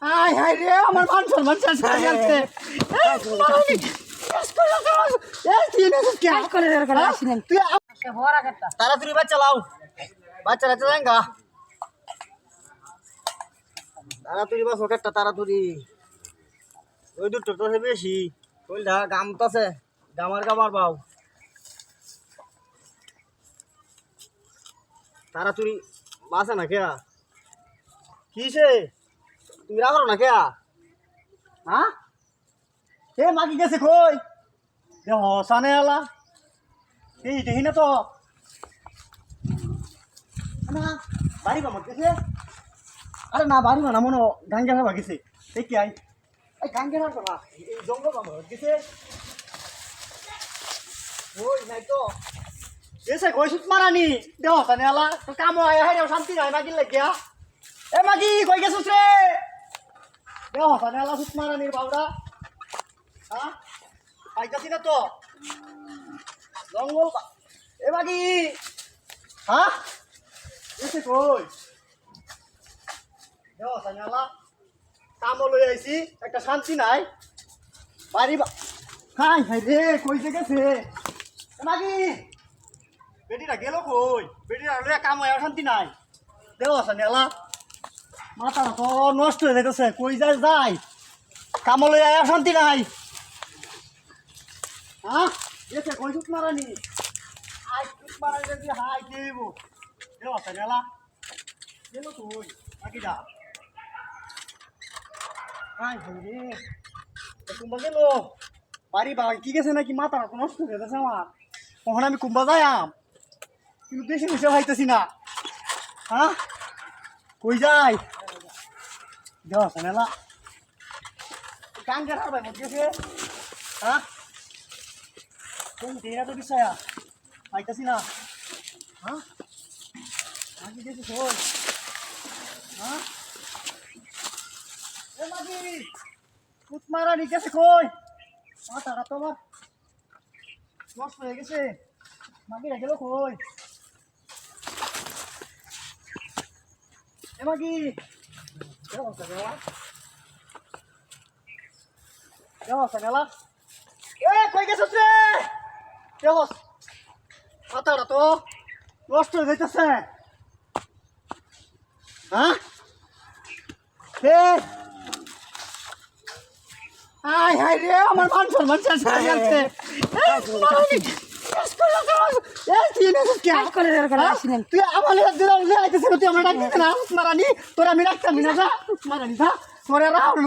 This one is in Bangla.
আয় হায় রে আমার মান সম্মান শেষ হয়ে গেছে তাড়াতাড়ি বাচ্চা লাও বাচ্চারা যাঙ্গা তাড়াতাড়ি বাস ওকেটটা তাড়াতাড়ি ওই দুটো তো বেশি কইলটা গাম তো আছে গামার গামার বাও তাড়াতাড়ি বাসে না কেয়া কিসে তুমি রাখো না কেয়া হ্যাঁ কে মাগি গেছে কই দেহ সানে আলা এই দেখি না তো না বাড়ি বামত গেছে আরে না বাড়ি না মনে গাঙ্গে হাবা গেছে এই কি আই এই গাঙ্গে হাবা না এই জঙ্গল বামত গেছে ওই নাই তো এসে কই সুত মারানি দেহ সানে আলা তো কাম আয় হাই শান্তি নাই মাগি লাগিয়া এ মাগি কই গেছস রে দেহ সানে আলা সুত মারানির বাউডা হ্যাঁ পাইতাছি না তো জঙ্গল এ মাগি হ্যাঁ এসে কই দেহ সানে আলা কাম লই আইছি একটা শান্তি নাই বাড়ি হাই হাই রে কই যে গেছে এ মাগি বেটিরা গেল কই বেটিরা লইয়া কাম হয় শান্তি নাই দেহ সানে আলা মাথা তো নষ্ট হয়ে যাইতেছে কই যায় যাই কাম লই আয়া শান্তি নাই হ্যাঁ এসে কই সুত মারানি আই সুত মারানি যদি হাই দেব দেহ সানে আলা গেল কই বাকি যা হাই রে কুম্বা গেল বাড়ি কি গেছে নাকি মাথা নষ্ট হয়ে গেছে আমার কখন আমি কুম্বা যাইয়াম কিন্তু বেশি বেশি হাইতেছি না হ্যাঁ কই যাই দেওয়া সানেলা গাঙ্গের হার ভাই মত গেছে হ্যাঁ কোন দেয়া তো বিষয়া হাইতেছি না হ্যাঁ আগে গেছে কই হ্যাঁ এ মাগি কুত মারানি গেছে কই মাথাটা তো আমার নষ্ট হয়ে গেছে মাগিরা গেল কই এ মাগি দেওয়া সানেলা এ কই গেছস রে দেহস মাথাটা তো নষ্ট হয়ে যাইতেছে হ্যাঁ হে আয় হায় রে আমার মান সম্মান শেষ হয়ে গেছে তুই আমার তুই আমার ডাক দিতে না মারানি তোর আমি রাখতাম না যা মারানি যা তোর রাহুল